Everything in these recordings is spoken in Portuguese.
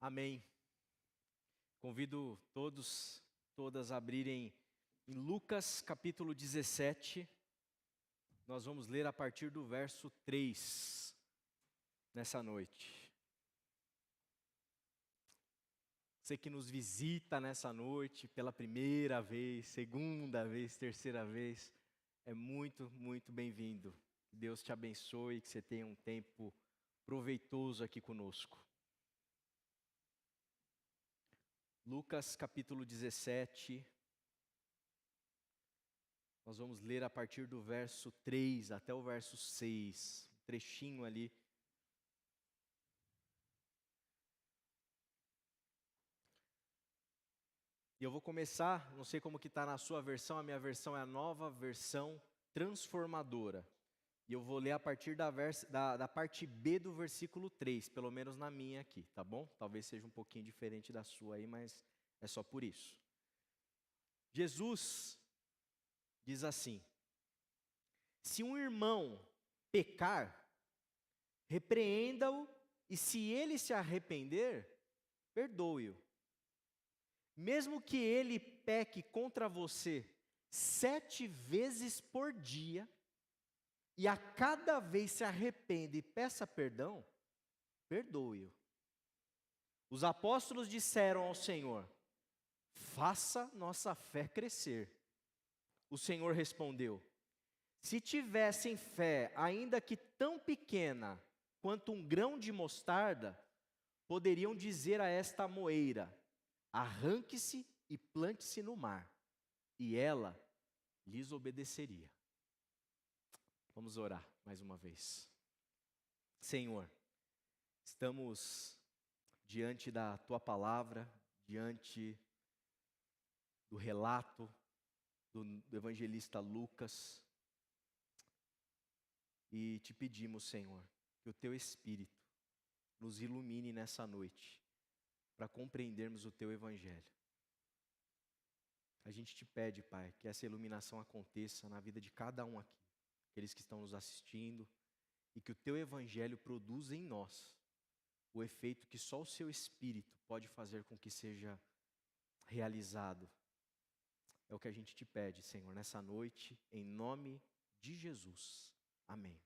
Amém. Convido todas a abrirem em Lucas capítulo 17. Nós vamos ler a partir do verso 3 nessa noite. Você que nos visita nessa noite pela primeira vez, segunda vez, terceira vez, é muito, muito bem-vindo. Deus te abençoe e que você tenha um tempo proveitoso aqui conosco. Lucas capítulo 17, nós vamos ler a partir do verso 3 até o verso 6, um trechinho ali. E eu vou começar, não sei como que está na sua versão, a minha versão é a nova versão transformadora. E eu vou ler a partir da parte B do versículo 3, pelo menos na minha aqui, tá bom? Talvez seja um pouquinho diferente da sua aí, mas é só por isso. Jesus diz assim: se um irmão pecar, repreenda-o, e se ele se arrepender, perdoe-o. Mesmo que ele peque contra você 7 vezes por dia, e a cada vez se arrependa e peça perdão, perdoe-o. Os apóstolos disseram ao Senhor: faça nossa fé crescer. O Senhor respondeu: se tivessem fé, ainda que tão pequena quanto um grão de mostarda, poderiam dizer a esta moeira: arranque-se e plante-se no mar, e ela lhes obedeceria. Vamos orar mais uma vez. Senhor, estamos diante da Tua palavra, diante do relato do evangelista Lucas, e te pedimos, Senhor, que o Teu Espírito nos ilumine nessa noite, para compreendermos o Teu Evangelho. A gente te pede, Pai, que essa iluminação aconteça na vida de cada um aqui, aqueles que estão nos assistindo, e que o Teu Evangelho produza em nós o efeito que só o Seu Espírito pode fazer com que seja realizado. É o que a gente te pede, Senhor, nessa noite, em nome de Jesus. Amém.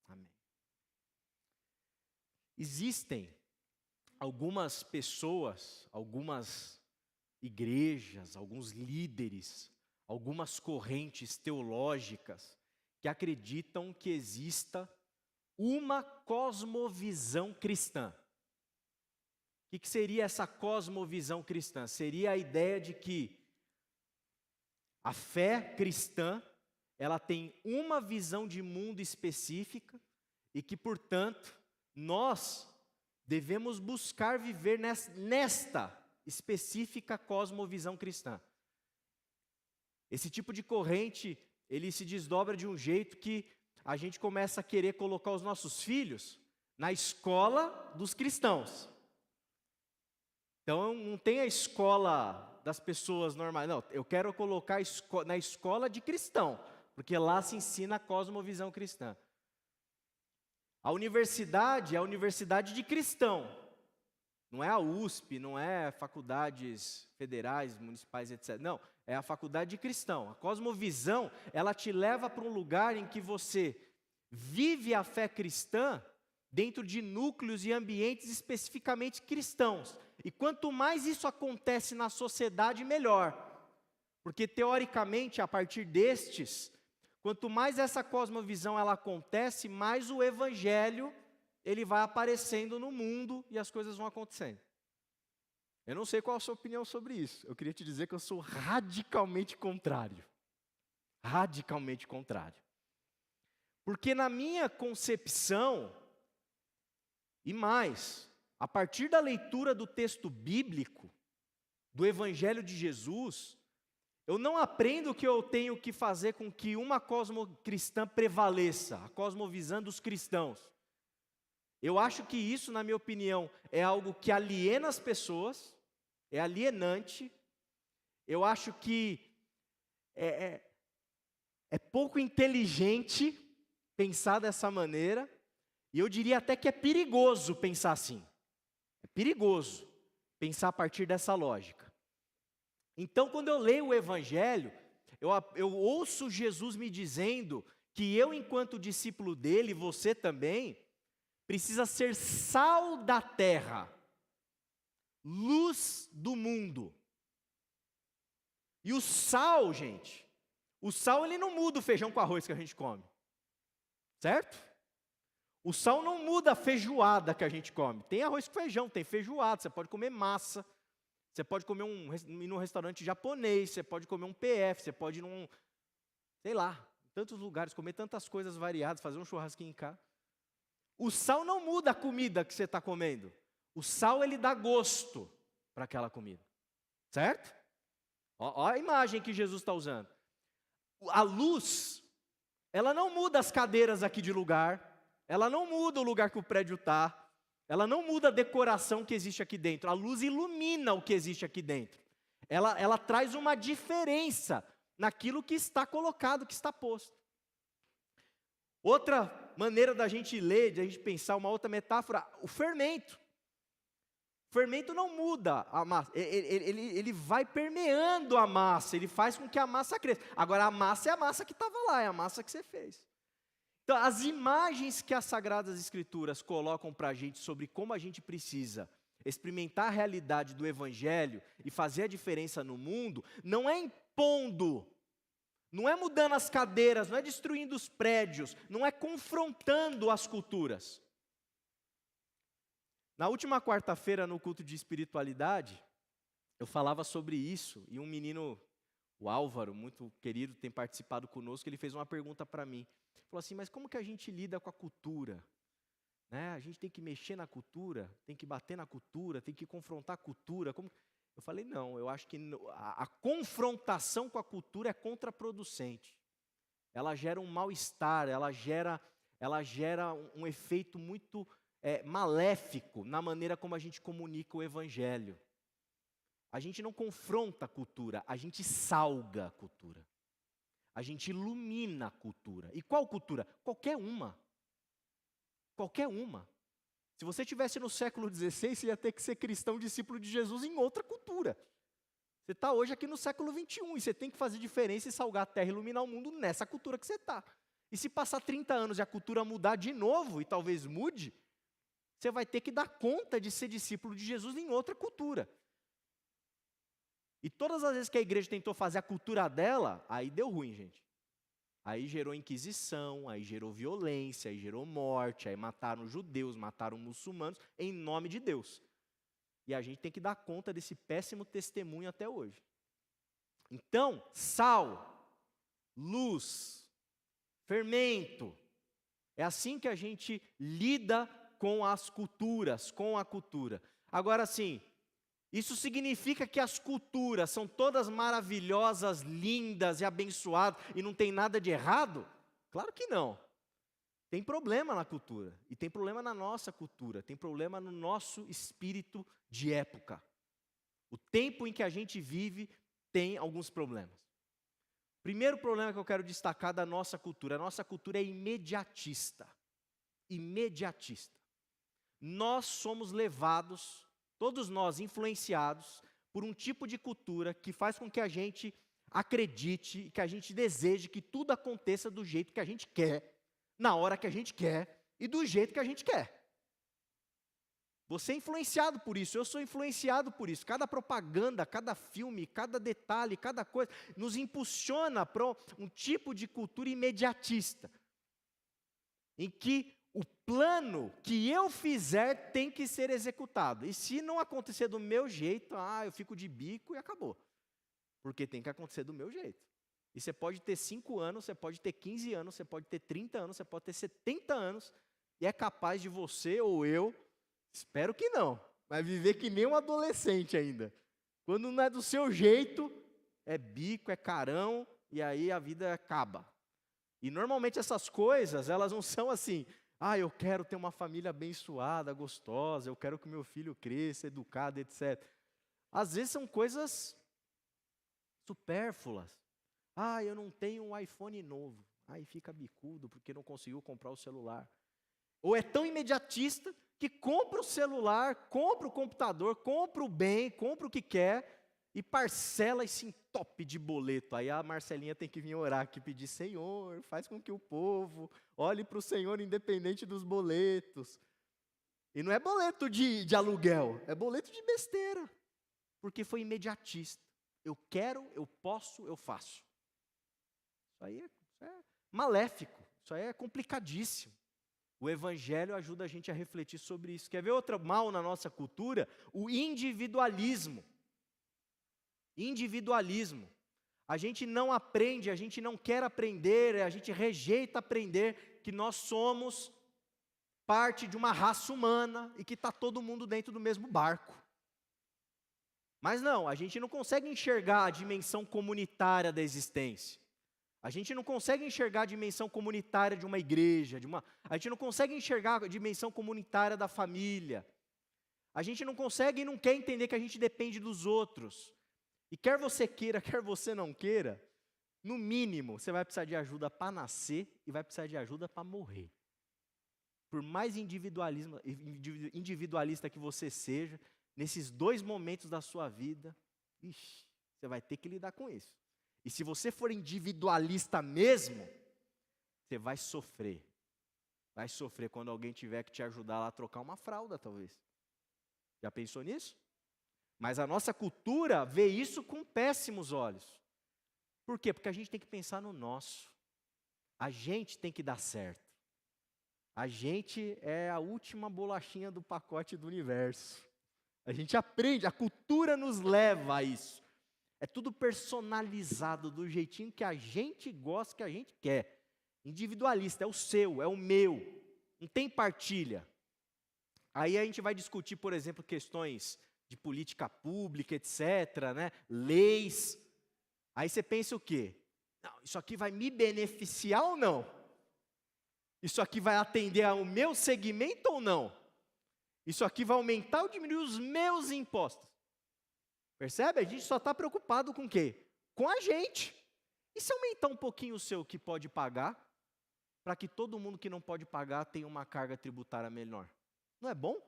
Amém. Existem algumas pessoas, algumas igrejas, alguns líderes, algumas correntes teológicas que acreditam que exista uma cosmovisão cristã. O que seria essa cosmovisão cristã? Seria a ideia de que a fé cristã, ela tem uma visão de mundo específica e que, portanto, nós devemos buscar viver nesta específica cosmovisão cristã. Esse tipo de corrente, ele se desdobra de um jeito que a gente começa a querer colocar os nossos filhos na escola dos cristãos. Então, não tem a escola das pessoas normais, não. Eu quero colocar na escola de cristão, porque lá se ensina a cosmovisão cristã. A universidade é a universidade de cristão. Não é a USP, não é faculdades federais, municipais, etc. Não, é a faculdade de cristão. A cosmovisão, ela te leva para um lugar em que você vive a fé cristã dentro de núcleos e ambientes especificamente cristãos. E quanto mais isso acontece na sociedade, melhor. Porque, teoricamente, a partir destes, quanto mais essa cosmovisão ela acontece, mais o evangelho ele vai aparecendo no mundo e as coisas vão acontecendo. Eu não sei qual a sua opinião sobre isso. Eu queria te dizer que eu sou radicalmente contrário. Radicalmente contrário. Porque na minha concepção, e mais, a partir da leitura do texto bíblico, do Evangelho de Jesus, eu não aprendo que eu tenho que fazer com que uma cosmocristã prevaleça, a cosmovisão dos cristãos. Eu acho que isso, na minha opinião, é algo que aliena as pessoas, é alienante. Eu acho que é pouco inteligente pensar dessa maneira, e eu diria até que é perigoso pensar assim. É perigoso. pensar a partir dessa lógica. Então, quando eu leio o Evangelho, eu ouço Jesus me dizendo que eu, enquanto discípulo dele, você também, precisa ser sal da terra, luz do mundo. E o sal, gente, o sal ele não muda o feijão com arroz que a gente come, certo? O sal não muda a feijoada que a gente come. Tem arroz com feijão, tem feijoada, você pode comer massa, você pode comer ir num restaurante japonês, você pode comer um PF, você pode ir num, sei lá, tantos lugares, comer tantas coisas variadas, fazer um churrasquinho em casa. O sal não muda a comida que você está comendo. O sal ele dá gosto para aquela comida, certo? Ó a imagem que Jesus está usando. A luz, ela não muda as cadeiras aqui de lugar, ela não muda o lugar que o prédio está, ela não muda a decoração que existe aqui dentro. A luz ilumina o que existe aqui dentro. Ela traz uma diferença naquilo que está colocado, que está posto. Outra maneira da gente ler, de a gente pensar, uma outra metáfora, o fermento. O fermento não muda a massa, ele vai permeando a massa, ele faz com que a massa cresça. Agora a massa é a massa que estava lá, é a massa que você fez. Então as imagens que as Sagradas Escrituras colocam para a gente sobre como a gente precisa experimentar a realidade do Evangelho e fazer a diferença no mundo, não é impondo, não é mudando as cadeiras, não é destruindo os prédios, não é confrontando as culturas. Na última quarta-feira, no culto de espiritualidade, eu falava sobre isso, e um menino, o Álvaro, muito querido, tem participado conosco, ele fez uma pergunta para mim. Ele falou assim, mas como que a gente lida com a cultura? Né? A gente tem que mexer na cultura, tem que bater na cultura, tem que confrontar a cultura. Como? Eu falei, não, eu acho que a confrontação com a cultura é contraproducente. Ela gera um mal-estar, ela gera um efeito muito maléfico na maneira como a gente comunica o Evangelho. A gente não confronta a cultura, a gente salga a cultura. A gente ilumina a cultura. E qual cultura? Qualquer uma. Qualquer uma. Se você estivesse no século XVI, você ia ter que ser cristão, discípulo de Jesus em outra cultura. Você está hoje aqui no século XXI e você tem que fazer diferença e salgar a terra e iluminar o mundo nessa cultura que você está. E se passar 30 anos e a cultura mudar de novo, e talvez mude, você vai ter que dar conta de ser discípulo de Jesus em outra cultura. E todas as vezes que a igreja tentou fazer a cultura dela, aí deu ruim, gente. Aí gerou inquisição, aí gerou violência, aí gerou morte, aí mataram judeus, mataram muçulmanos, em nome de Deus. E a gente tem que dar conta desse péssimo testemunho até hoje. Então, sal, luz, fermento, é assim que a gente lida com as culturas, com a cultura. Agora sim, isso significa que as culturas são todas maravilhosas, lindas e abençoadas e não tem nada de errado? Claro que não. Tem problema na cultura, e tem problema na nossa cultura, tem problema no nosso espírito de época. O tempo em que a gente vive tem alguns problemas. Primeiro problema que eu quero destacar da nossa cultura, a nossa cultura é imediatista. Imediatista. Nós somos levados, todos nós influenciados por um tipo de cultura que faz com que a gente acredite, que a gente deseje que tudo aconteça do jeito que a gente quer, na hora que a gente quer e do jeito que a gente quer. Você é influenciado por isso, eu sou influenciado por isso. Cada propaganda, cada filme, cada detalhe, cada coisa nos impulsiona para um tipo de cultura imediatista, em que o plano que eu fizer tem que ser executado. E se não acontecer do meu jeito, eu fico de bico e acabou. Porque tem que acontecer do meu jeito. E você pode ter 5 anos, você pode ter 15 anos, você pode ter 30 anos, você pode ter 70 anos, e é capaz de você ou eu, espero que não, mas viver que nem um adolescente ainda. Quando não é do seu jeito, é bico, é carão, e aí a vida acaba. E normalmente essas coisas, elas não são assim, eu quero ter uma família abençoada, gostosa, eu quero que meu filho cresça, educado, etc. Às vezes são coisas supérfluas. Eu não tenho um iPhone novo. Aí fica bicudo porque não conseguiu comprar o celular. Ou é tão imediatista que compra o celular, compra o computador, compra o bem, compra o que quer e parcela e se entope de boleto. Aí a Marcelinha tem que vir orar aqui e pedir: Senhor, faz com que o povo olhe para o Senhor independente dos boletos. E não é boleto de aluguel, é boleto de besteira, porque foi imediatista. Eu quero, eu posso, eu faço. Isso é maléfico, isso aí é complicadíssimo. O Evangelho ajuda a gente a refletir sobre isso. Quer ver outro mal na nossa cultura? O individualismo. Individualismo. A gente não aprende, a gente não quer aprender, a gente rejeita aprender que nós somos parte de uma raça humana e que está todo mundo dentro do mesmo barco. Mas não, a gente não consegue enxergar a dimensão comunitária da existência. A gente não consegue enxergar a dimensão comunitária de uma igreja, a gente não consegue enxergar a dimensão comunitária da família. A gente não consegue e não quer entender que a gente depende dos outros. E quer você queira, quer você não queira, no mínimo, você vai precisar de ajuda para nascer e vai precisar de ajuda para morrer. Por mais individualista que você seja, nesses 2 momentos da sua vida, você vai ter que lidar com isso. E se você for individualista mesmo, você vai sofrer. Vai sofrer quando alguém tiver que te ajudar lá a trocar uma fralda, talvez. Já pensou nisso? Mas a nossa cultura vê isso com péssimos olhos. Por quê? Porque a gente tem que pensar no nosso. A gente tem que dar certo. A gente é a última bolachinha do pacote do universo. A gente aprende, a cultura nos leva a isso. É tudo personalizado do jeitinho que a gente gosta, que a gente quer. Individualista, é o seu, é o meu. Não tem partilha. Aí a gente vai discutir, por exemplo, questões de política pública, etc., né? Leis. Aí você pensa o quê? Não, isso aqui vai me beneficiar ou não? Isso aqui vai atender ao meu segmento ou não? Isso aqui vai aumentar ou diminuir os meus impostos? Percebe? A gente só está preocupado com o quê? Com a gente. E se aumentar um pouquinho o seu que pode pagar, para que todo mundo que não pode pagar tenha uma carga tributária menor? Não é bom?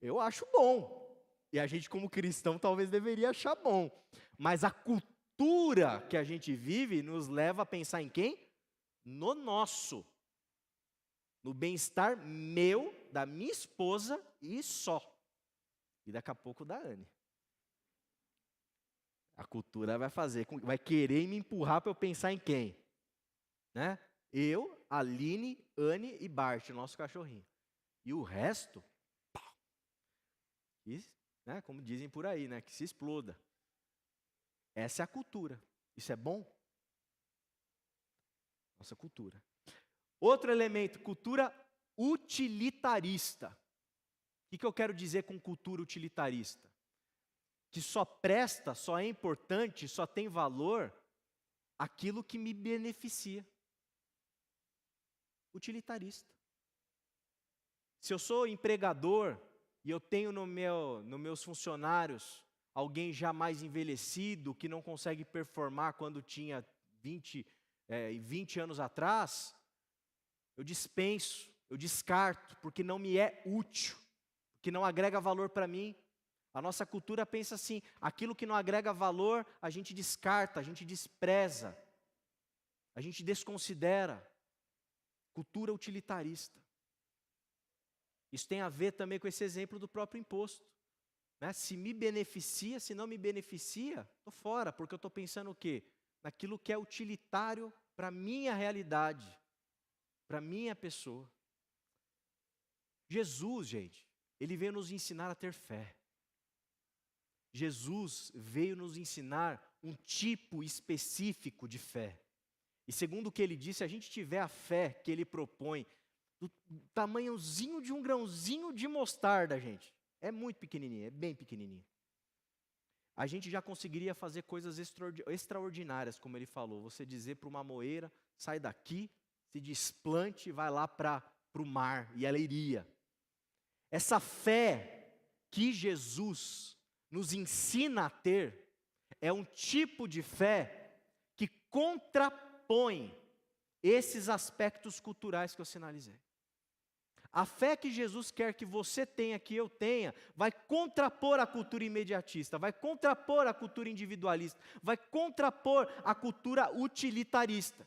Eu acho bom. E a gente, como cristão, talvez deveria achar bom. Mas a cultura que a gente vive nos leva a pensar em quem? No nosso. No bem-estar meu, da minha esposa e só. E daqui a pouco da Anne. A cultura vai querer me empurrar para eu pensar em quem? Né? Eu, Aline, Anne e Bart, nosso cachorrinho. E o resto, pá, né, como dizem por aí, né, que se exploda. Essa é a cultura. Isso é bom? Nossa cultura. Outro elemento, cultura utilitarista. O que eu quero dizer com cultura utilitarista? Que só presta, só é importante, só tem valor aquilo que me beneficia. Utilitarista. Se eu sou empregador e eu tenho nos meus funcionários alguém já mais envelhecido, que não consegue performar quando tinha 20 anos atrás, eu dispenso, eu descarto, porque não me é útil, porque não agrega valor para mim. A nossa cultura pensa assim: aquilo que não agrega valor, a gente descarta, a gente despreza, a gente desconsidera. Cultura utilitarista. Isso tem a ver também com esse exemplo do próprio imposto. Né? Se me beneficia, se não me beneficia, estou fora, porque eu estou pensando o quê? Naquilo que é utilitário para a minha realidade, para a minha pessoa. Jesus, gente, ele veio nos ensinar a ter fé. Jesus veio nos ensinar um tipo específico de fé. E segundo o que ele disse, se a gente tiver a fé que ele propõe, do tamanhozinho de um grãozinho de mostarda, gente, é muito pequenininho, é bem pequenininho, a gente já conseguiria fazer coisas extraordinárias, como ele falou. Você dizer para uma moeira: sai daqui, se desplante e vai lá para o mar, e ela iria. Essa fé que Jesus nos ensina a ter é um tipo de fé que contrapõe esses aspectos culturais que eu sinalizei. A fé que Jesus quer que você tenha, que eu tenha, vai contrapor a cultura imediatista, vai contrapor a cultura individualista, vai contrapor a cultura utilitarista,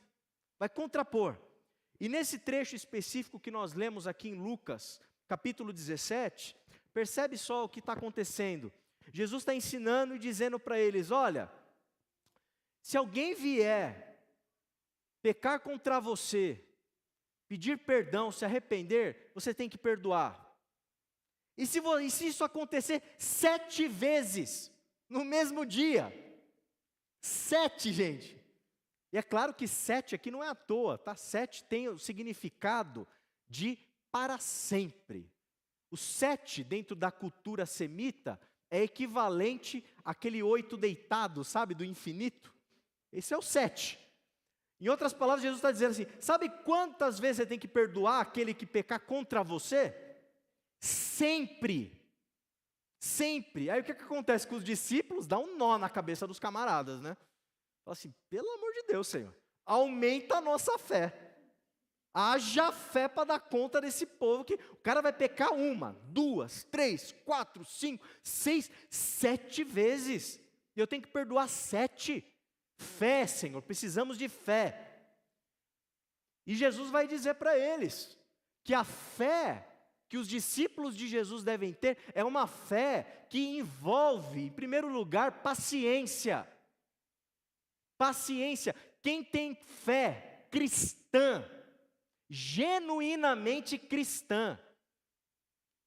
vai contrapor. E nesse trecho específico que nós lemos aqui em Lucas, capítulo 17, percebe só o que está acontecendo. Jesus está ensinando e dizendo para eles, olha, se alguém vier pecar contra você, pedir perdão, se arrepender, você tem que perdoar. E se isso acontecer 7 vezes no mesmo dia? 7, gente. E é claro que 7 aqui não é à toa, tá? 7 tem o significado de para sempre. O 7 dentro da cultura semita é equivalente àquele 8 deitado, sabe, do infinito. Esse é o 7. Em outras palavras, Jesus está dizendo assim, sabe quantas vezes você tem que perdoar aquele que pecar contra você? Sempre. Sempre. Aí o que acontece com os discípulos? Dá um nó na cabeça dos camaradas, né? Fala assim, pelo amor de Deus, Senhor, aumenta a nossa fé. Haja fé para dar conta desse povo, que o cara vai pecar 1, 2, 3, 4, 5, 6, 7 vezes. E eu tenho que perdoar 7. Fé, Senhor, precisamos de fé. E Jesus vai dizer para eles que a fé que os discípulos de Jesus devem ter é uma fé que envolve, em primeiro lugar, paciência. Paciência. Quem tem fé cristã, genuinamente cristã,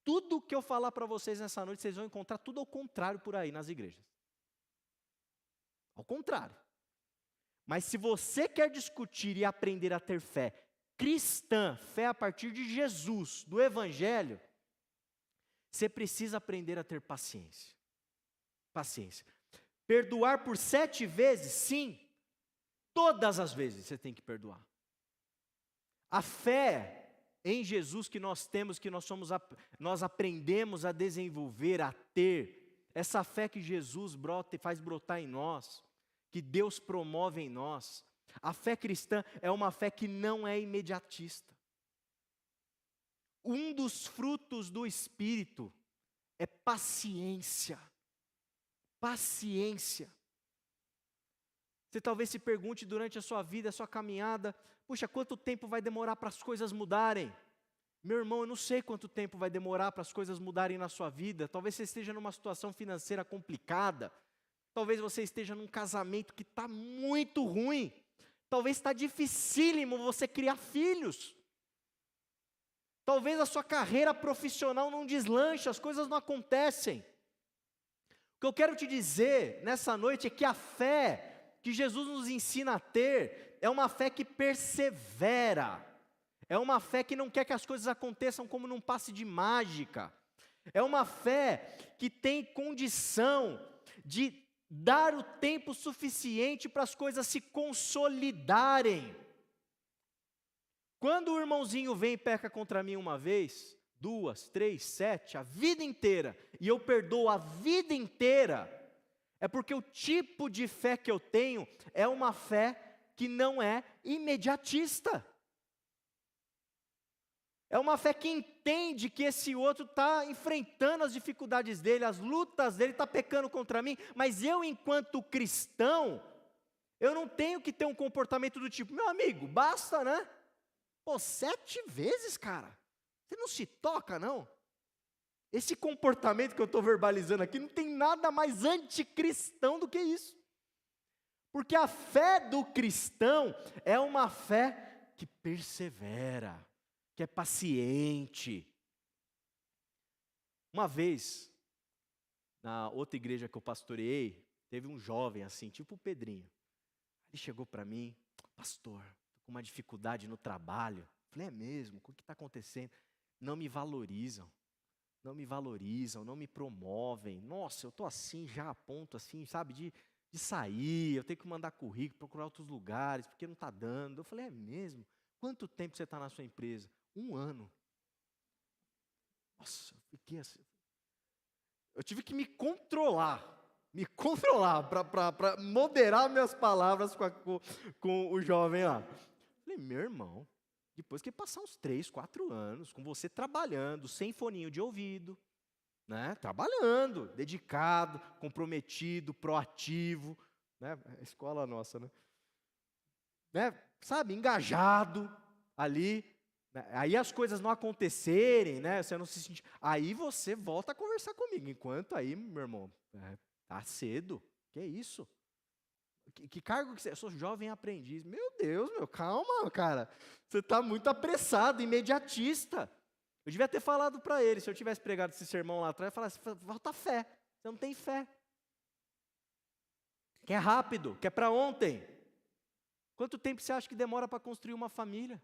tudo que eu falar para vocês nessa noite, vocês vão encontrar tudo ao contrário por aí nas igrejas. Ao contrário. Mas se você quer discutir e aprender a ter fé cristã, fé a partir de Jesus, do Evangelho, você precisa aprender a ter paciência. Paciência. Perdoar por 7 vezes? Sim. Todas as vezes você tem que perdoar. A fé em Jesus que nós temos, que nós aprendemos a desenvolver, a ter, essa fé que Jesus brota e faz brotar em nós, que Deus promove em nós. A fé cristã é uma fé que não é imediatista. Um dos frutos do Espírito é paciência. Paciência. Você talvez se pergunte durante a sua vida, a sua caminhada, puxa, quanto tempo vai demorar para as coisas mudarem? Meu irmão, eu não sei quanto tempo vai demorar para as coisas mudarem na sua vida. Talvez você esteja numa situação financeira complicada. Talvez você esteja num casamento que está muito ruim. Talvez está dificílimo você criar filhos. Talvez a sua carreira profissional não deslanche, as coisas não acontecem. O que eu quero te dizer nessa noite é que a fé que Jesus nos ensina a ter é uma fé que persevera. É uma fé que não quer que as coisas aconteçam como num passe de mágica. É uma fé que tem condição de dar o tempo suficiente para as coisas se consolidarem. Quando o irmãozinho vem e peca contra mim 1 vez, 2, 3, 7, a vida inteira, e eu perdoo a vida inteira, é porque o tipo de fé que eu tenho é uma fé que não é imediatista. É uma fé que entende que esse outro está enfrentando as dificuldades dele, as lutas dele, está pecando contra mim, mas eu, enquanto cristão, eu não tenho que ter um comportamento do tipo, meu amigo, basta, né? Pô, 7 vezes, cara, você não se toca, não? Esse comportamento que eu estou verbalizando aqui não tem nada mais anticristão do que isso. Porque a fé do cristão é uma fé que persevera, que é paciente. Uma vez, na outra igreja que eu pastoreei, teve um jovem assim, tipo o Pedrinho. Ele chegou para mim, pastor, estou com uma dificuldade no trabalho. Falei, é mesmo? O que está acontecendo? Não me valorizam, não me promovem. Nossa, eu estou assim, já a ponto assim, sabe, de sair, eu tenho que mandar currículo, procurar outros lugares, porque não está dando. Eu falei, é mesmo? Quanto tempo você está na sua empresa? 1 ano. Nossa, eu fiquei assim. Eu tive que me controlar para moderar minhas palavras com o jovem lá. Falei, meu irmão, Depois que passar uns 3, 4 anos, com você trabalhando, sem foninho de ouvido, né? Trabalhando, dedicado, comprometido, proativo, né? A escola nossa, né? Sabe, engajado ali, né? Aí as coisas não acontecerem, né? Você não se sentir. Aí você volta a conversar comigo. Enquanto aí, meu irmão, tá cedo. Que isso? Que cargo que você... Eu sou jovem aprendiz. Meu Deus, calma, cara. Você está muito apressado, imediatista. Eu devia ter falado para ele, se eu tivesse pregado esse sermão lá atrás, eu falasse, falta fé. Você não tem fé. Quer rápido, quer para ontem. Quanto tempo você acha que demora para construir uma família?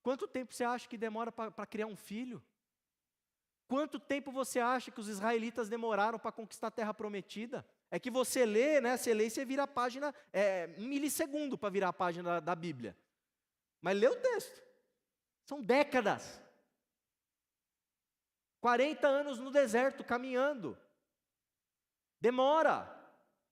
Quanto tempo você acha que demora para criar um filho? Quanto tempo você acha que os israelitas demoraram para conquistar a terra prometida? É que você lê, né? Você lê e você vira a página, 1 milissegundo para virar a página da Bíblia. Mas lê o texto. São décadas. 40 anos no deserto, caminhando. Demora.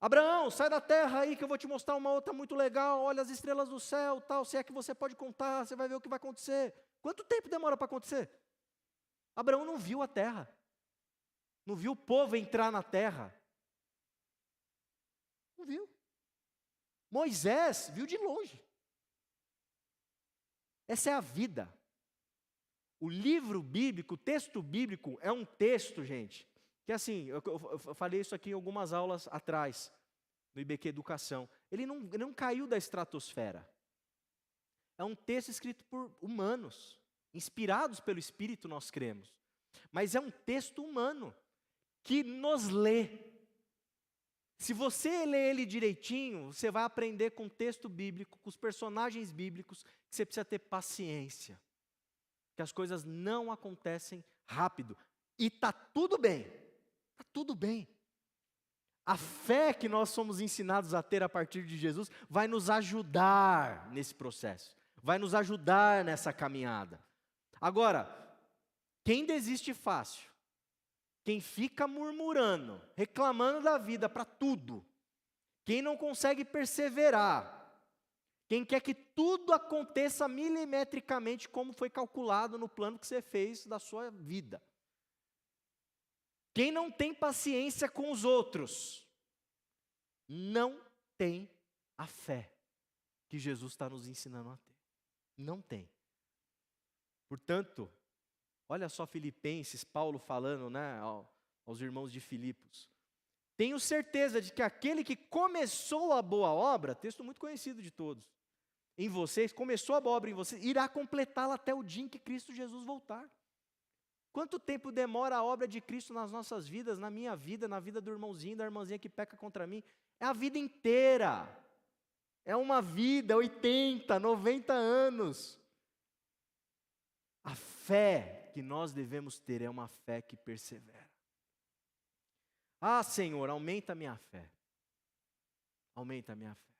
Abraão, sai da terra aí que eu vou te mostrar uma outra muito legal. Olha as estrelas do céu, tal. Se é que você pode contar, você vai ver o que vai acontecer. Quanto tempo demora para acontecer? Abraão não viu a terra. Não viu o povo entrar na terra. Não viu. Moisés viu de longe. Essa é a vida. O livro bíblico, o texto bíblico é um texto, gente, que assim, eu falei isso aqui em algumas aulas atrás, no IBQ Educação. Ele não caiu da estratosfera. É um texto escrito por humanos, inspirados pelo Espírito, nós cremos. Mas é um texto humano, que nos lê. Se você lê ele direitinho, você vai aprender com o texto bíblico, com os personagens bíblicos, que você precisa ter paciência. Que as coisas não acontecem rápido. E está tudo bem. Está tudo bem. A fé que nós somos ensinados a ter a partir de Jesus vai nos ajudar nesse processo. Vai nos ajudar nessa caminhada. Agora, quem desiste fácil, quem fica murmurando, reclamando da vida para tudo, quem não consegue perseverar, quem quer que tudo aconteça milimetricamente como foi calculado no plano que você fez da sua vida. Quem não tem paciência com os outros, não tem a fé que Jesus está nos ensinando a ter. Não tem. Portanto, olha só Filipenses, Paulo falando, né, aos irmãos de Filipos. Tenho certeza de que aquele que começou a boa obra, texto muito conhecido de todos, em vocês, começou a boa obra em vocês, irá completá-la até o dia em que Cristo Jesus voltar. Quanto tempo demora a obra de Cristo nas nossas vidas, na minha vida, na vida do irmãozinho, da irmãzinha que peca contra mim? É a vida inteira. É uma vida, 80, 90 anos. A fé que nós devemos ter é uma fé que persevera. Ah, Senhor, aumenta a minha fé. Aumenta a minha fé.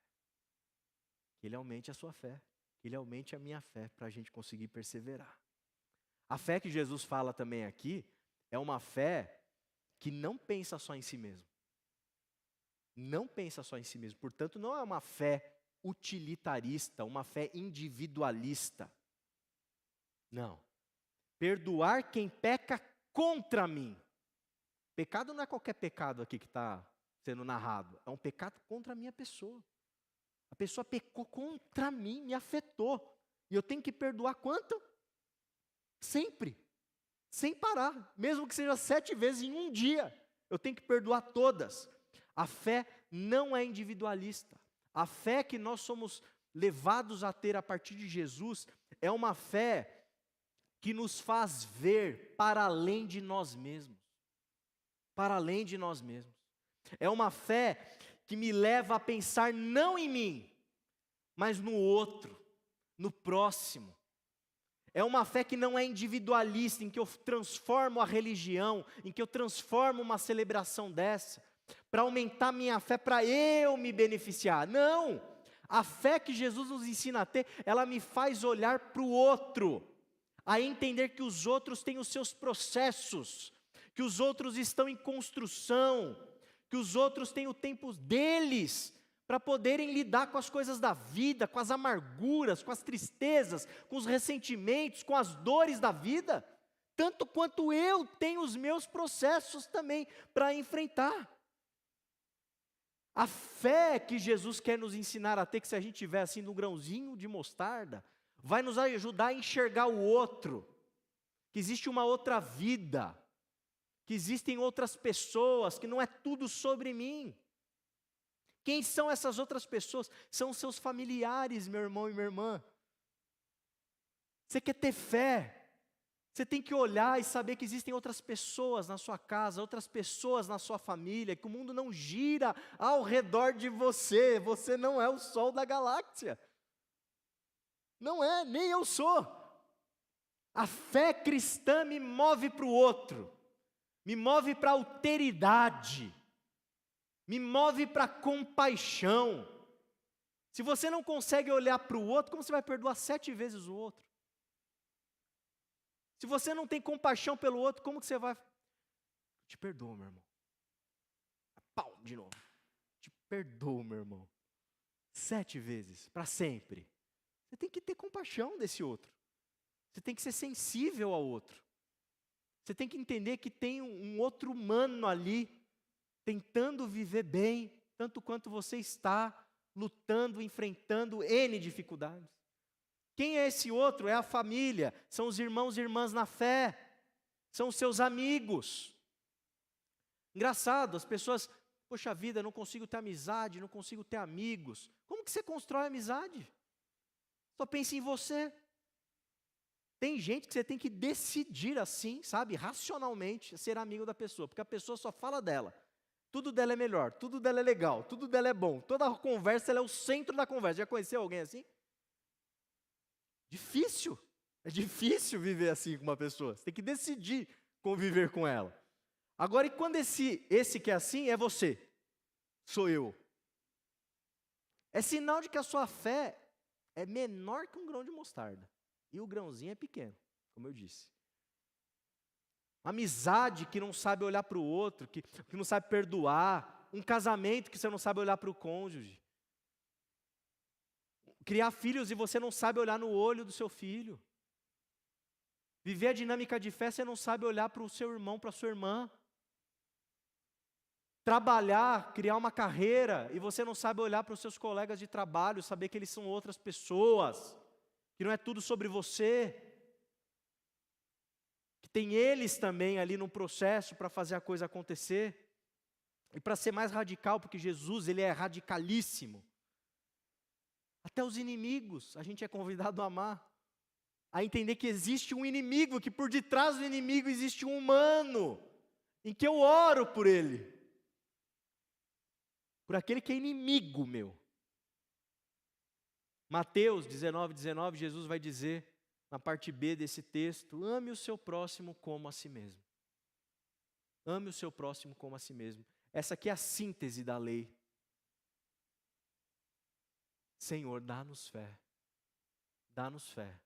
Que Ele aumente a sua fé. Que Ele aumente a minha fé para a gente conseguir perseverar. A fé que Jesus fala também aqui é uma fé que não pensa só em si mesmo. Não pensa só em si mesmo. Portanto, não é uma fé utilitarista, uma fé individualista. Não. Perdoar quem peca contra mim. Pecado não é qualquer pecado aqui que está sendo narrado. É um pecado contra a minha pessoa. A pessoa pecou contra mim, me afetou. E eu tenho que perdoar quanto? Sempre. Sem parar. Mesmo que seja 7 vezes em um dia. Eu tenho que perdoar todas. A fé não é individualista. A fé que nós somos levados a ter a partir de Jesus é uma fé que nos faz ver para além de nós mesmos. Para além de nós mesmos. É uma fé que me leva a pensar não em mim, mas no outro, no próximo. É uma fé que não é individualista, em que eu transformo a religião, em que eu transformo uma celebração dessa, para aumentar minha fé, para eu me beneficiar. Não! A fé que Jesus nos ensina a ter, ela me faz olhar para o outro, a entender que os outros têm os seus processos, que os outros estão em construção, que os outros têm o tempo deles para poderem lidar com as coisas da vida, com as amarguras, com as tristezas, com os ressentimentos, com as dores da vida, tanto quanto eu tenho os meus processos também para enfrentar. A fé que Jesus quer nos ensinar a ter, que se a gente tiver assim no grãozinho de mostarda, vai nos ajudar a enxergar o outro, que existe uma outra vida, que existem outras pessoas, que não é tudo sobre mim. Quem são essas outras pessoas? São seus familiares, meu irmão e minha irmã. Você quer ter fé? Você tem que olhar e saber que existem outras pessoas na sua casa, outras pessoas na sua família, que o mundo não gira ao redor de você. Você não é o sol da galáxia. Não é, nem eu sou. A fé cristã me move para o outro, me move para a alteridade, me move para a compaixão. Se você não consegue olhar para o outro, como você vai perdoar 7 vezes o outro? Se você não tem compaixão pelo outro, como que você vai? Te perdoo, meu irmão. Pau, de novo. Te perdoo, meu irmão. 7 vezes, para sempre. Você tem que ter compaixão desse outro. Você tem que ser sensível ao outro. Você tem que entender que tem um outro humano ali, tentando viver bem, tanto quanto você está, lutando, enfrentando N dificuldades. Quem é esse outro? É a família, são os irmãos e irmãs na fé, são os seus amigos. Engraçado, as pessoas, poxa vida, não consigo ter amizade, não consigo ter amigos. Como que você constrói amizade? Só pense em você. Tem gente que você tem que decidir assim, sabe, racionalmente, ser amigo da pessoa, porque a pessoa só fala dela. Tudo dela é melhor, tudo dela é legal, tudo dela é bom. Toda a conversa, ela é o centro da conversa. Já conheceu alguém assim? Difícil. É difícil viver assim com uma pessoa. Você tem que decidir conviver com ela. Agora, e quando esse que é assim, é você? Sou eu. É sinal de que a sua fé é menor que um grão de mostarda. E o grãozinho é pequeno, como eu disse. Amizade que não sabe olhar para o outro, que não sabe perdoar. Um casamento que você não sabe olhar para o cônjuge. Criar filhos e você não sabe olhar no olho do seu filho. Viver a dinâmica de fé, você não sabe olhar para o seu irmão, para a sua irmã. Trabalhar, criar uma carreira, e você não sabe olhar para os seus colegas de trabalho, saber que eles são outras pessoas, que não é tudo sobre você, que tem eles também ali no processo para fazer a coisa acontecer. E para ser mais radical, porque Jesus, ele é radicalíssimo. Até os inimigos, a gente é convidado a amar, a entender que existe um inimigo, que por detrás do inimigo existe um humano, em que eu oro por ele, por aquele que é inimigo meu. Mateus 19:19, Jesus vai dizer, na parte B desse texto, ame o seu próximo como a si mesmo. Ame o seu próximo como a si mesmo. Essa aqui é a síntese da lei. Senhor, dá-nos fé. Dá-nos fé.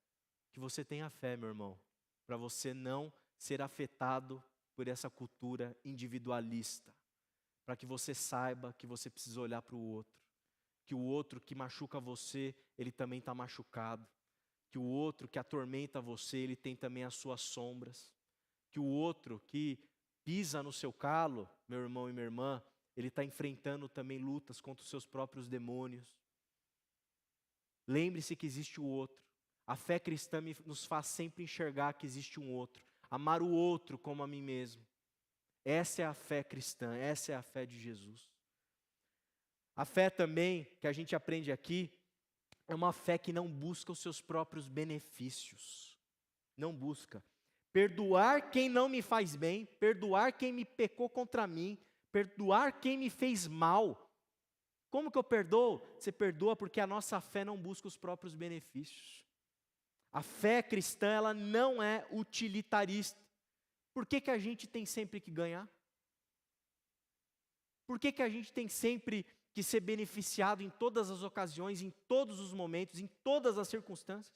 Que você tenha fé, meu irmão, para você não ser afetado por essa cultura individualista. Para que você saiba que você precisa olhar para o outro. Que o outro que machuca você, ele também está machucado. Que o outro que atormenta você, ele tem também as suas sombras. Que o outro que pisa no seu calo, meu irmão e minha irmã, ele está enfrentando também lutas contra os seus próprios demônios. Lembre-se que existe o outro. A fé cristã nos faz sempre enxergar que existe um outro. Amar o outro como a mim mesmo. Essa é a fé cristã, essa é a fé de Jesus. A fé também, que a gente aprende aqui, é uma fé que não busca os seus próprios benefícios. Não busca. Perdoar quem não me faz bem, perdoar quem me pecou contra mim, perdoar quem me fez mal. Como que eu perdoo? Você perdoa porque a nossa fé não busca os próprios benefícios. A fé cristã, ela não é utilitarista. Por que a gente tem sempre que ganhar? Por que a gente tem sempre que ser beneficiado em todas as ocasiões, em todos os momentos, em todas as circunstâncias?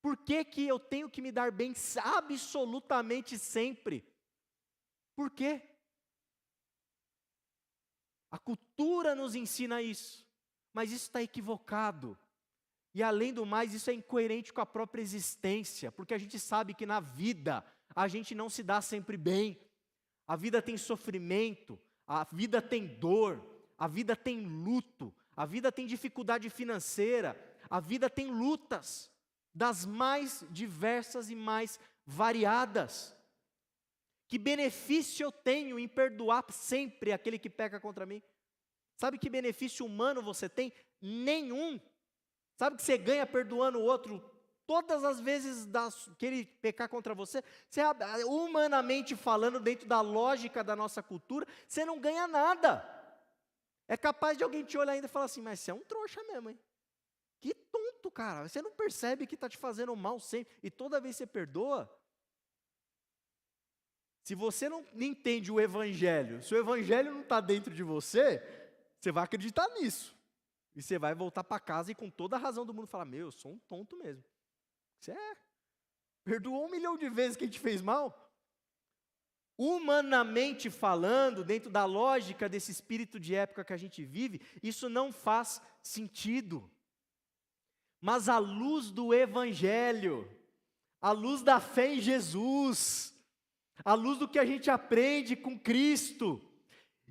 Por que eu tenho que me dar bem absolutamente sempre? Por quê? A cultura nos ensina isso. Mas isso está equivocado. E além do mais, isso é incoerente com a própria existência, porque a gente sabe que na vida a gente não se dá sempre bem. A vida tem sofrimento, a vida tem dor, a vida tem luto, a vida tem dificuldade financeira, a vida tem lutas das mais diversas e mais variadas. Que benefício eu tenho em perdoar sempre aquele que peca contra mim? Sabe que benefício humano você tem? Nenhum. Sabe que você ganha perdoando o outro todas as vezes que ele pecar contra você? Você, humanamente falando, dentro da lógica da nossa cultura, você não ganha nada. É capaz de alguém te olhar ainda e falar assim, mas você é um trouxa mesmo, hein? Que tonto, cara. Você não percebe que está te fazendo mal sempre, e toda vez você perdoa? Se você não entende o Evangelho, se o Evangelho não está dentro de você, você vai acreditar nisso. E você vai voltar para casa e com toda a razão do mundo falar, eu sou um tonto mesmo. Você perdoou 1 milhão de vezes quem te fez mal? Humanamente falando, dentro da lógica desse espírito de época que a gente vive, isso não faz sentido. Mas à luz do Evangelho, à luz da fé em Jesus, à luz do que a gente aprende com Cristo,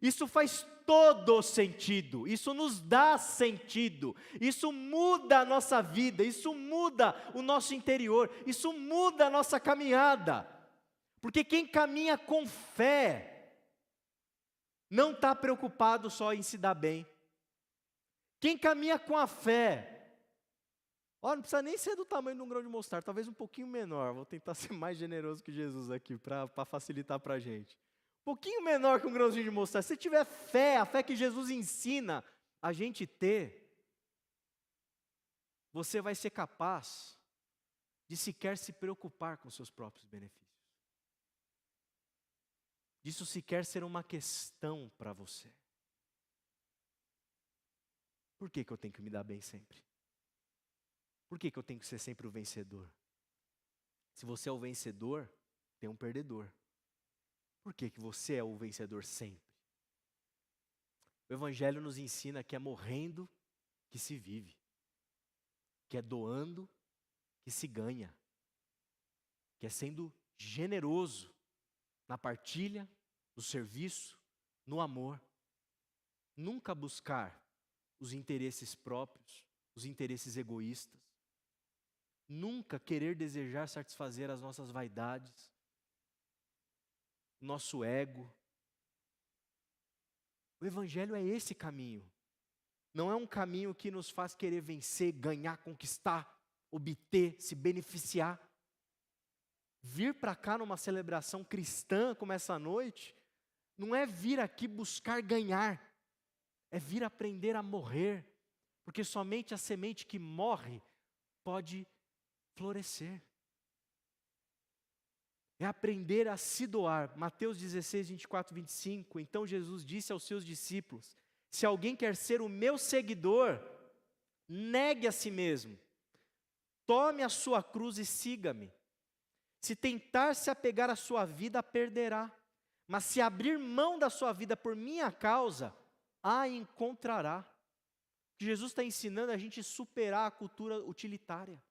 isso faz todo sentido, isso nos dá sentido, isso muda a nossa vida, isso muda o nosso interior, isso muda a nossa caminhada, porque quem caminha com fé, não está preocupado só em se dar bem. Quem caminha com a fé, não precisa nem ser do tamanho de um grão de mostarda, talvez um pouquinho menor, vou tentar ser mais generoso que Jesus aqui, para facilitar para a gente. Um pouquinho menor que um grãozinho de mostarda. Se tiver fé, a fé que Jesus ensina a gente ter, você vai ser capaz de sequer se preocupar com seus próprios benefícios. Disso sequer ser uma questão para você. Por que eu tenho que me dar bem sempre? Por que eu tenho que ser sempre o vencedor? Se você é o vencedor, tem um perdedor. Por que você é o vencedor sempre? O Evangelho nos ensina que é morrendo que se vive, que é doando que se ganha, que é sendo generoso na partilha, no serviço, no amor. Nunca buscar os interesses próprios, os interesses egoístas. Nunca querer desejar satisfazer as nossas vaidades, nosso ego. O Evangelho é esse caminho. Não é um caminho que nos faz querer vencer, ganhar, conquistar, obter, se beneficiar. Vir para cá numa celebração cristã como essa noite, não é vir aqui buscar ganhar, é vir aprender a morrer, porque somente a semente que morre pode florescer. É aprender a se doar. Mateus 16, 24, 25. Então Jesus disse aos seus discípulos, se alguém quer ser o meu seguidor, negue a si mesmo. Tome a sua cruz e siga-me. Se tentar se apegar à sua vida, a perderá. Mas se abrir mão da sua vida por minha causa, a encontrará. Jesus está ensinando a gente a superar a cultura utilitária,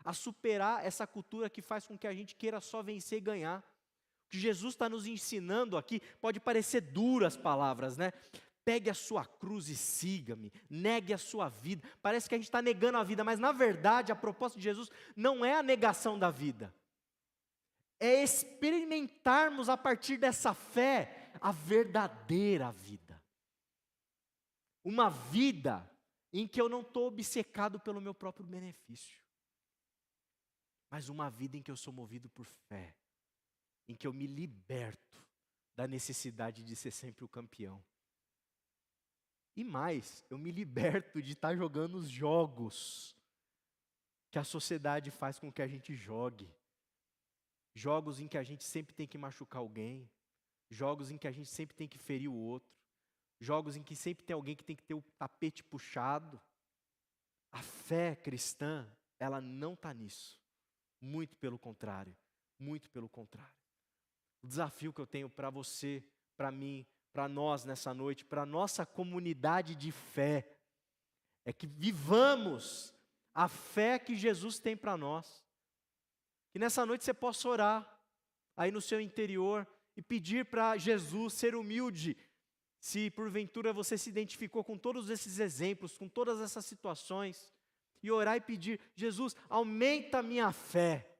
a superar essa cultura que faz com que a gente queira só vencer e ganhar. O que Jesus está nos ensinando aqui, pode parecer duras palavras, né? Pegue a sua cruz e siga-me, negue a sua vida. Parece que a gente está negando a vida, mas na verdade a proposta de Jesus não é a negação da vida. É experimentarmos a partir dessa fé a verdadeira vida. Uma vida em que eu não estou obcecado pelo meu próprio benefício, mas uma vida em que eu sou movido por fé, em que eu me liberto da necessidade de ser sempre o campeão. E mais, eu me liberto de estar jogando os jogos que a sociedade faz com que a gente jogue. Jogos em que a gente sempre tem que machucar alguém, jogos em que a gente sempre tem que ferir o outro, jogos em que sempre tem alguém que tem que ter o tapete puxado. A fé cristã, ela não está nisso. Muito pelo contrário, muito pelo contrário. O desafio que eu tenho para você, para mim, para nós nessa noite, para a nossa comunidade de fé, é que vivamos a fé que Jesus tem para nós. Que nessa noite você possa orar aí no seu interior e pedir para Jesus ser humilde. Se porventura você se identificou com todos esses exemplos, com todas essas situações, e orar e pedir: Jesus, aumenta a minha fé.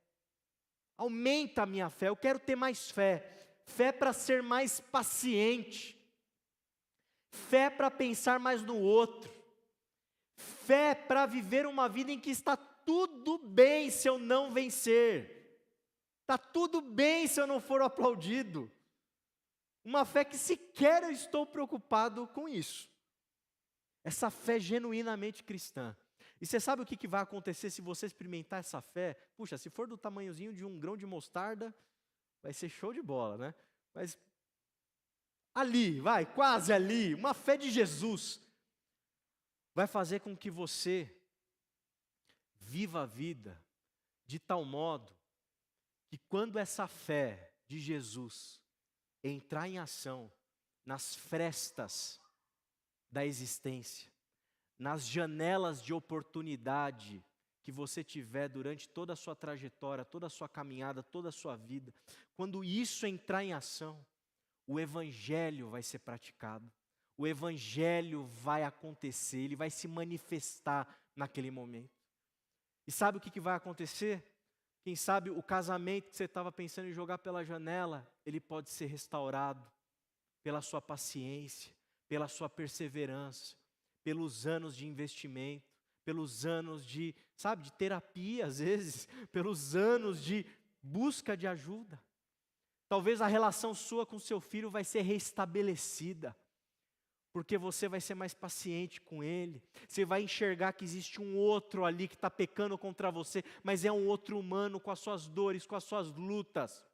Aumenta a minha fé, eu quero ter mais fé. Fé para ser mais paciente. Fé para pensar mais no outro. Fé para viver uma vida em que está tudo bem se eu não vencer. Está tudo bem se eu não for aplaudido. Uma fé que sequer eu estou preocupado com isso. Essa fé genuinamente cristã. E você sabe o que vai acontecer se você experimentar essa fé? Puxa, se for do tamanhozinho de um grão de mostarda, vai ser show de bola, né? Mas ali, quase ali, uma fé de Jesus, vai fazer com que você viva a vida de tal modo que quando essa fé de Jesus entrar em ação nas frestas da existência, nas janelas de oportunidade que você tiver durante toda a sua trajetória, toda a sua caminhada, toda a sua vida, quando isso entrar em ação, o Evangelho vai ser praticado, o Evangelho vai acontecer, ele vai se manifestar naquele momento. E sabe o que vai acontecer? Quem sabe o casamento que você estava pensando em jogar pela janela, ele pode ser restaurado pela sua paciência, pela sua perseverança, pelos anos de investimento, pelos anos de terapia às vezes, pelos anos de busca de ajuda. Talvez a relação sua com seu filho vai ser restabelecida, porque você vai ser mais paciente com ele. Você vai enxergar que existe um outro ali que está pecando contra você, mas é um outro humano com as suas dores, com as suas lutas.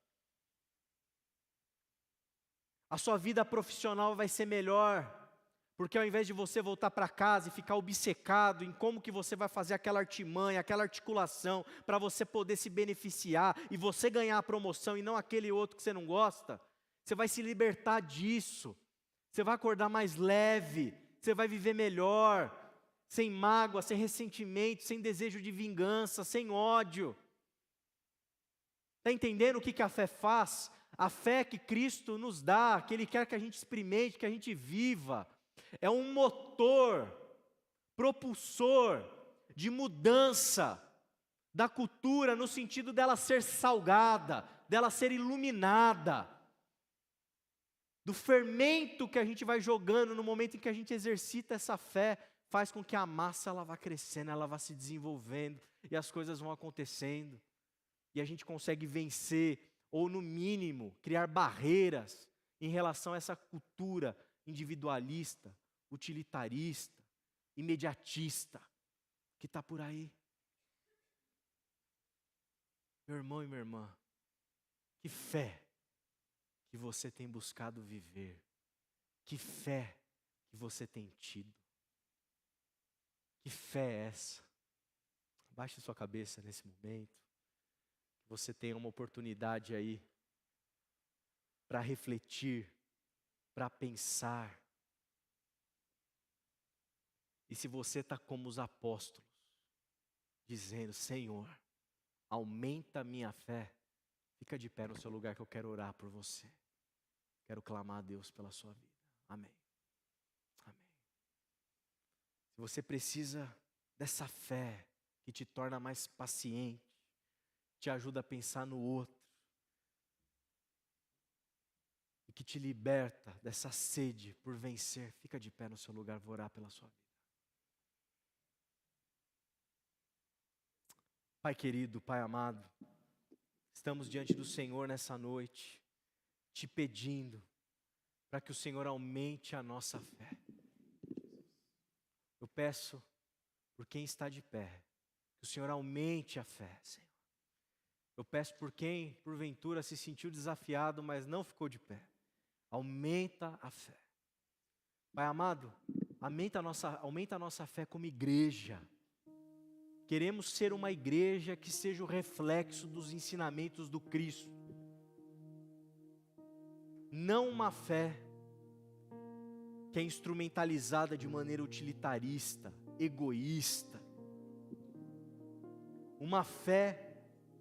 A sua vida profissional vai ser melhor, porque ao invés de você voltar para casa e ficar obcecado em como que você vai fazer aquela artimanha, aquela articulação, para você poder se beneficiar e você ganhar a promoção e não aquele outro que você não gosta, você vai se libertar disso, você vai acordar mais leve, você vai viver melhor, sem mágoa, sem ressentimento, sem desejo de vingança, sem ódio. Está entendendo o que a fé faz? A fé que Cristo nos dá, que Ele quer que a gente experimente, que a gente viva, é um motor, propulsor de mudança da cultura, no sentido dela ser salgada, dela ser iluminada, do fermento que a gente vai jogando no momento em que a gente exercita essa fé, faz com que a massa ela vá crescendo, ela vá se desenvolvendo, e as coisas vão acontecendo, e a gente consegue vencer, ou no mínimo, criar barreiras em relação a essa cultura individualista, utilitarista, imediatista, que está por aí. Meu irmão e minha irmã, que fé que você tem buscado viver, que fé que você tem tido, que fé é essa? Abaixe sua cabeça nesse momento, que você tenha uma oportunidade aí, para refletir, para pensar. E se você está como os apóstolos, dizendo: Senhor, aumenta a minha fé, fica de pé no seu lugar que eu quero orar por você. Quero clamar a Deus pela sua vida. Amém. Amém. Se você precisa dessa fé que te torna mais paciente, te ajuda a pensar no outro, e que te liberta dessa sede por vencer, fica de pé no seu lugar, vou orar pela sua vida. Pai querido, Pai amado, estamos diante do Senhor nessa noite, te pedindo para que o Senhor aumente a nossa fé. Eu peço por quem está de pé, que o Senhor aumente a fé, Senhor. Eu peço por quem, porventura, se sentiu desafiado, mas não ficou de pé. Aumenta a fé. Pai amado, aumenta a nossa fé como igreja. Queremos ser uma igreja que seja o reflexo dos ensinamentos do Cristo. Não uma fé que é instrumentalizada de maneira utilitarista, egoísta. Uma fé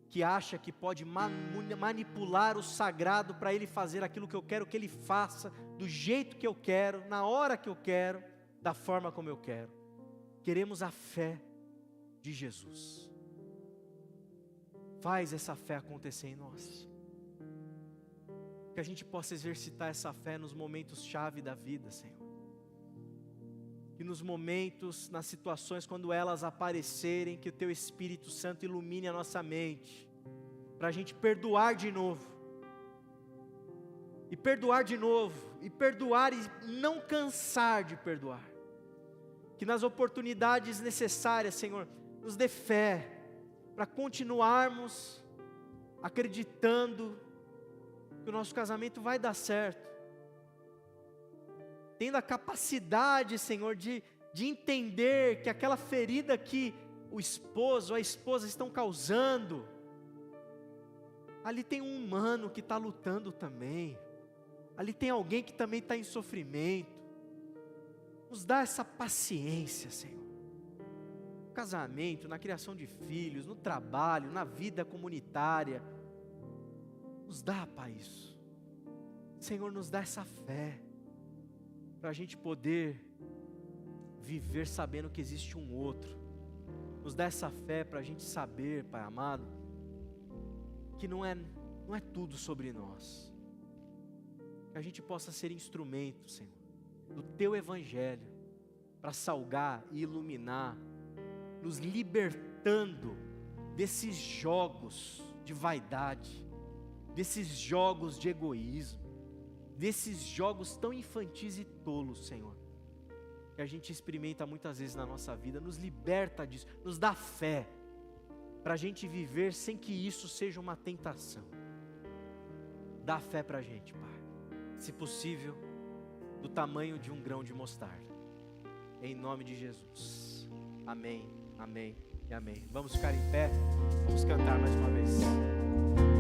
que acha que pode manipular o sagrado para ele fazer aquilo que eu quero que ele faça, do jeito que eu quero, na hora que eu quero, da forma como eu quero. Queremos a fé de Jesus. Faz essa fé acontecer em nós. Que a gente possa exercitar essa fé nos momentos chave da vida, Senhor. Que nos momentos, nas situações, quando elas aparecerem, que o Teu Espírito Santo ilumine a nossa mente, para a gente perdoar de novo. E perdoar de novo, e perdoar e não cansar de perdoar. Que nas oportunidades necessárias, Senhor, nos dê fé, para continuarmos acreditando que o nosso casamento vai dar certo. Tendo a capacidade, Senhor, de entender que aquela ferida que o esposo ou a esposa estão causando, ali tem um humano que está lutando também, ali tem alguém que também está em sofrimento. Nos dá essa paciência, Senhor, no casamento, na criação de filhos, no trabalho, na vida comunitária. Nos dá, Pai, isso. Senhor, nos dá essa fé, para a gente poder viver sabendo que existe um outro. Nos dá essa fé para a gente saber, Pai amado, que não é tudo sobre nós. Que a gente possa ser instrumento, Senhor, do Teu Evangelho, para salgar e iluminar, nos libertando desses jogos de vaidade, desses jogos de egoísmo, desses jogos tão infantis e tolos, Senhor, que a gente experimenta muitas vezes na nossa vida. Nos liberta disso, nos dá fé, para a gente viver sem que isso seja uma tentação. Dá fé para a gente, Pai, se possível, do tamanho de um grão de mostarda, em nome de Jesus. Amém, amém e amém. Vamos ficar em pé, vamos cantar mais uma vez.